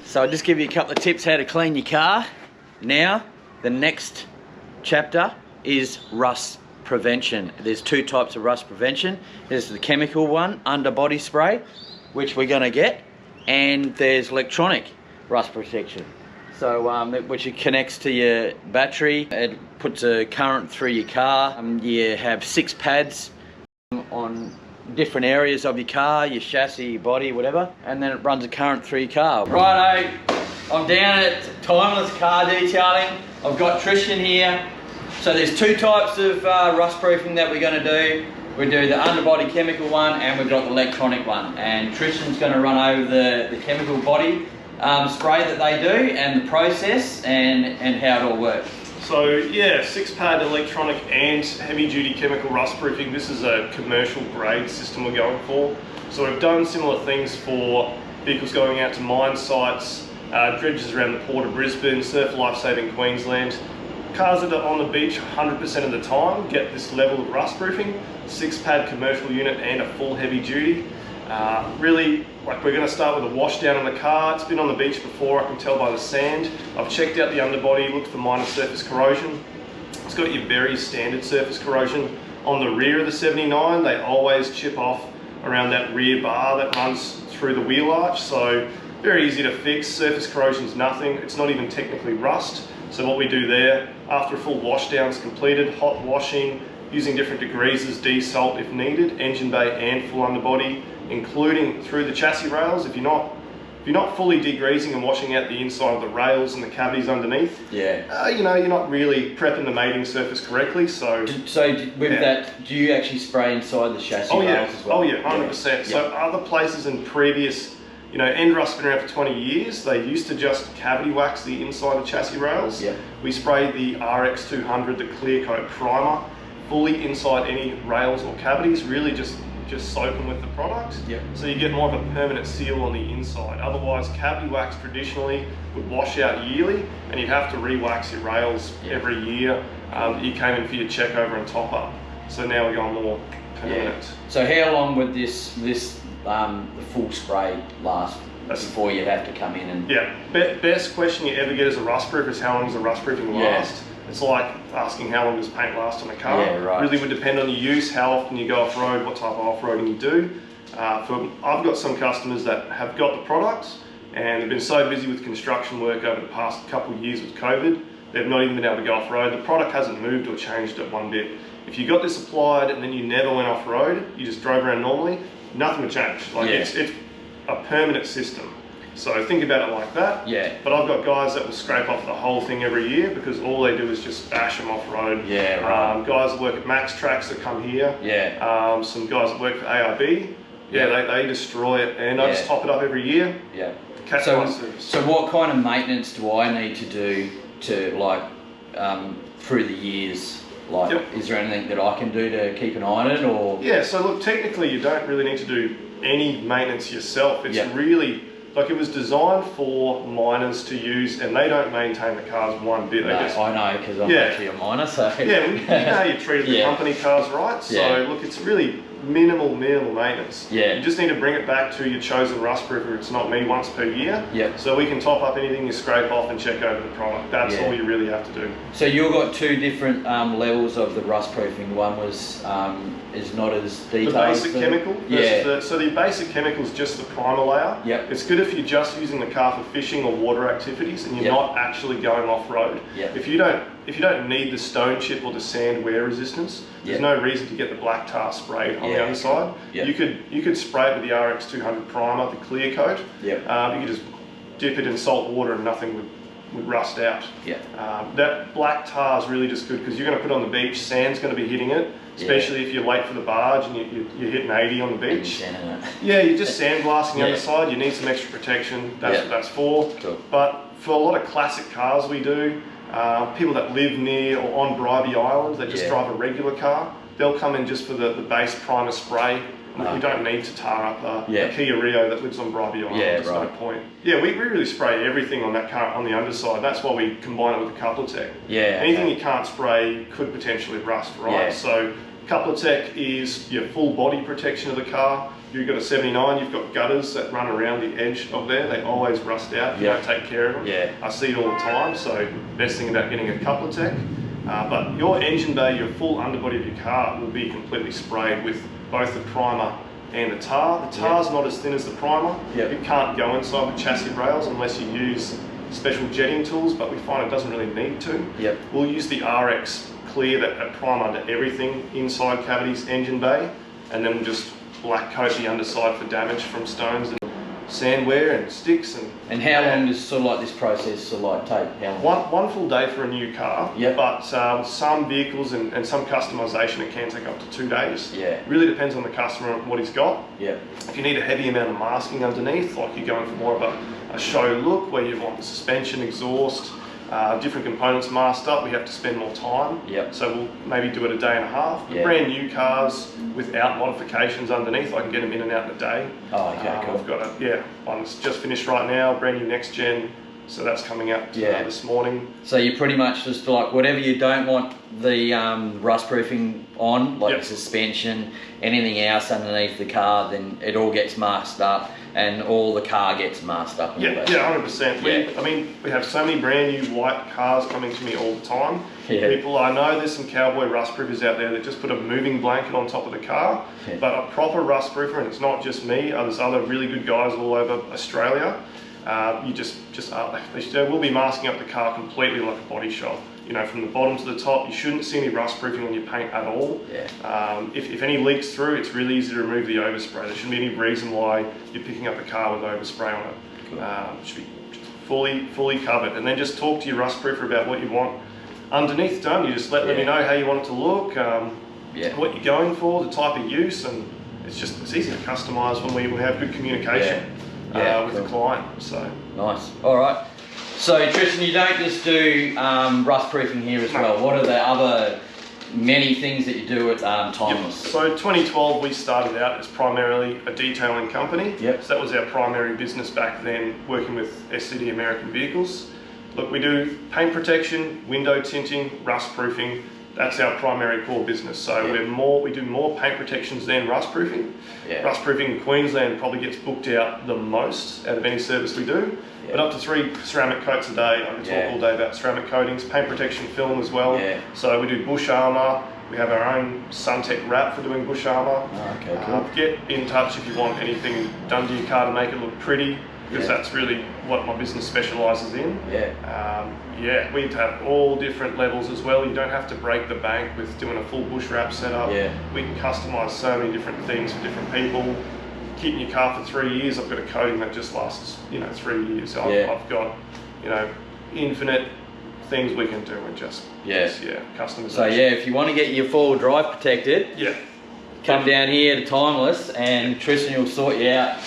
So I'll just give you a couple of tips how to clean your car. Now, the next chapter is rust prevention. There's two types of rust prevention. There's the chemical one, underbody spray, which we're gonna get, and there's electronic rust protection. So, which it connects to your battery, it puts a current through your car. You have 6 pads on different areas of your car, your chassis, your body, whatever, and then it runs a current through your car. Righto, I'm down at Timeless Car Detailing. I've got Tristan here. So there's two types of rust proofing that we're going to do. We do the underbody chemical one, and we've got the electronic one. And Tristan's going to run over the chemical body spray that they do, and the process, and how it all works. So yeah, 6-pad electronic and heavy duty chemical rust proofing. This is a commercial grade system we're going for. So we've done similar things for vehicles going out to mine sites, dredges around the Port of Brisbane, Surf Life Saving Queensland. Cars that are on the beach 100% of the time get this level of rust proofing, 6-pad commercial unit and a full heavy duty. Really, like, we're going to start with a wash down on the car. It's been on the beach before, I can tell by the sand. I've checked out the underbody, looked for minor surface corrosion. It's got your very standard surface corrosion. On the rear of the 79, they always chip off around that rear bar that runs through the wheel arch, so very easy to fix. Surface corrosion's nothing, it's not even technically rust. So what we do there, after a full wash down is completed, hot washing, using different degreasers, desalt if needed, engine bay and full underbody, including through the chassis rails. If you're not fully degreasing and washing out the inside of the rails and the cavities underneath, you know, you're not really prepping the mating surface correctly. So with that, do you actually spray inside the chassis rails as well? Oh yeah, 100%. So other places in previous, you know, Endrust's been around for 20 years. They used to just cavity wax the inside of chassis rails. We sprayed the RX200, the clear coat primer, fully inside any rails or cavities, really just soak them with the product. So you get more of a permanent seal on the inside. Otherwise, cavity wax traditionally would wash out yearly, and you'd have to re-wax your rails every year. You came in for your check over and top up. So now we're going more permanent. So how long would this the full spray last before you'd have to come in and... Best question you ever get as a rust proof is how long does the rust proofing last? It's like asking how long does paint last on a car. Really would depend on your use, how often you go off-road, what type of off-roading you do. I've got some customers that have got the products and they've been so busy with construction work over the past couple of years with COVID, they've not even been able to go off-road. The product hasn't moved or changed it one bit. If you got this applied and then you never went off-road, you just drove around normally, nothing would change. Like it's a permanent system. So think about it like that. But I've got guys that will scrape off the whole thing every year because all they do is just bash them off road. Guys that work at Max Tracks that come here. Some guys that work for ARB. They destroy it, and I just top it up every year. So what kind of maintenance do I need to do to, like, through the years? Like, is there anything that I can do to keep an eye on it, or? So look, technically you don't really need to do any maintenance yourself. It's really, like, it was designed for miners to use, and they don't maintain the cars one bit. I know, because I'm actually a miner, so... you know you treated the company cars right, so look, it's really minimal maintenance. You just need to bring it back to your chosen rust proofer, it's not me, once per year. So we can top up anything you scrape off and check over the product. That's all you really have to do. So you've got two different levels of the rust proofing. One was is not as detailed. The basic chemical. So the basic chemical is just the primer layer. It's good if you're just using the car for fishing or water activities and you're not actually going off road. If you don't need the stone chip or the sand wear resistance, there's no reason to get the black tar sprayed on the underside. You could spray it with the RX200 primer, the clear coat. You could just dip it in salt water and nothing would rust out. That black tar is really just good because you're going to put it on the beach, sand's going to be hitting it, especially if you're late for the barge and you're hitting 80 on the beach. You're just sandblasting the other side, you need some extra protection, that's what that's for. But for a lot of classic cars we do, people that live near or on Bribie Island that just drive a regular car, they'll come in just for the base primer spray. You don't need to tar up a Kia Rio that lives on Bribie Island. There's no point. We really spray everything on that car on the underside. That's why we combine it with the Coupler Tech. Anything you can't spray could potentially rust, right? So Coupler-Tech is your full body protection of the car. You've got a 79, you've got gutters that run around the edge of there. They always rust out if you don't take care of them. Yeah. I see it all the time, so best thing about getting a Coupler-Tech. But your engine bay, your full underbody of your car will be completely sprayed with both the primer and the tar. The tar's not as thin as the primer. It can't go inside the chassis rails unless you use special jetting tools, but we find it doesn't really need to. We'll use the RX Clear, that primer under everything inside cavities, engine bay, and then we'll just black coat the underside for damage from stones and sand wear and sticks. And how long does sort of like this process sort of like take? How long? One full day for a new car, but some vehicles and some customisation it can take up to 2 days. Really depends on the customer and what he's got. If you need a heavy amount of masking underneath, like you're going for more of a show look where you want the suspension, exhaust, different components masked up, we have to spend more time. So we'll maybe do it a day and a half. Brand new cars without modifications underneath, I can get them in and out in a day. Cool. I've got one that's just finished right now, brand new next gen. So that's coming out this morning. So you pretty much just like whatever you don't want the rust proofing on, like the suspension, anything else underneath the car, then it all gets masked up and all the car gets masked up. 100%. I mean, we have so many brand new white cars coming to me all the time. People, I know there's some cowboy rust proofers out there that just put a moving blanket on top of the car, but a proper rust proofer, and it's not just me, there's other really good guys all over Australia. They will be masking up the car completely like a body shop. You know, from the bottom to the top, you shouldn't see any rust proofing on your paint at all. If any leaks through, it's really easy to remove the overspray. There shouldn't be any reason why you're picking up a car with overspray on it. It should be fully covered. And then just talk to your rust proofer about what you want underneath done. You just let them know how you want it to look, what you're going for, the type of use, and it's easy to customise when we have good communication. With the client. So nice. All right. So Tristan, you don't just do rust proofing here as well. What are the other many things that you do at Timeless? So 2012 we started out as primarily a detailing company. So that was our primary business back then, working with SCD American Vehicles. Look, we do paint protection, window tinting, rust proofing. That's our primary core business. So we do more paint protections than rust proofing. Rust proofing in Queensland probably gets booked out the most out of any service we do. But up to 3 ceramic coats a day. I can talk all day about ceramic coatings, paint protection film as well. So we do bush armour. We have our own Suntech wrap for doing bush armour. Get in touch if you want anything done to your car to make it look pretty, because that's really what my business specialises in. We have all different levels as well. You don't have to break the bank with doing a full bush wrap setup. We can customise so many different things for different people. Keeping your car for 3 years, I've got a coating that just lasts, 3 years. So I've got, infinite things we can do and just customization. So if you want to get your four-wheel drive protected, come down here to Timeless and Tristan will sort you out.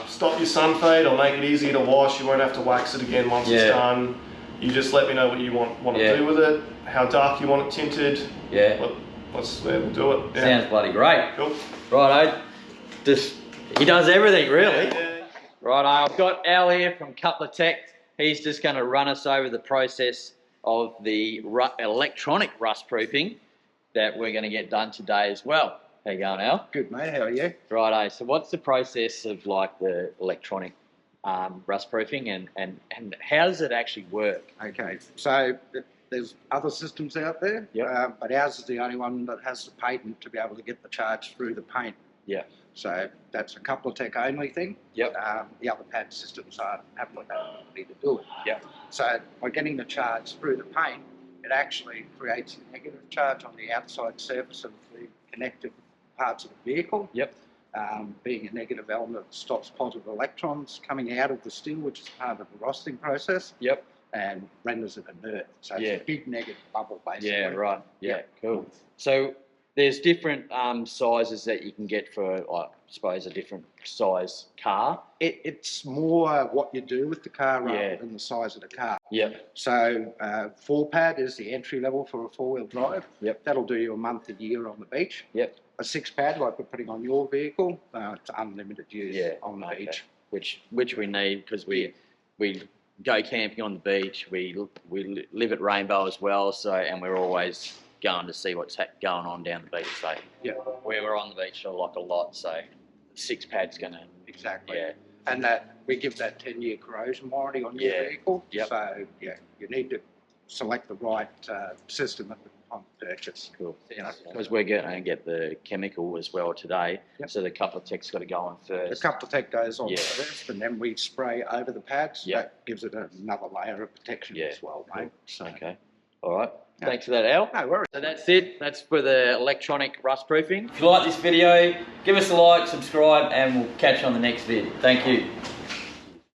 Stop your sun fade. I'll make it easy to wash. You won't have to wax it again once it's done. You just let me know what you want to do with it, how dark you want it tinted. We'll do it. Sounds bloody great. Cool. Righto. He does everything really. Righto, I've got Al here from Coupler-Tech. He's just going to run us over the process of the electronic rust proofing that we're going to get done today as well. How you going, Al? Good, mate. How are you? Righto. So what's the process of like the electronic rust proofing and how does it actually work? Okay, so there's other systems out there, but ours is the only one that has the patent to be able to get the charge through the paint. So that's a Coupler-Tech only thing. The other patent systems haven't got that ability to do it. So by getting the charge through the paint, it actually creates a negative charge on the outside surface of the connected parts of the vehicle. Being a negative element stops positive electrons coming out of the steel, which is part of the rusting process. And renders it inert. So it's a big negative bubble, basically. Cool. So there's different sizes that you can get for, I suppose, a different size car. It's more what you do with the car rather than the size of the car. So 4-pad is the entry level for a 4-wheel drive. That'll do you a month, a year on the beach. A 6-pad, like we're putting on your vehicle, it's unlimited use on the beach. Which we need because we go camping on the beach. We live at Rainbow as well, and we're always going to see what's going on down the beach. So Yeah. we're on the beach a lot, so the 6 pad's going to... Exactly. Yeah. And that we give that 10-year corrosion warranty on your vehicle. Yep. So, yeah, you need to select the right system on purchase. Cool. You know, Because we're going to get the chemical as well today, Yep. so the couple of tech's got to go on the first. couple of tech goes on Yeah. first, and then we spray over the pads. Yeah. That gives it another layer of protection Yeah. as well, mate. So, Okay. All right. Yeah. Thanks for that, Al. no worries. So that's it. That's for the electronic rust proofing. If you like this video, give us a like, subscribe, and we'll catch you on the next vid. Thank you.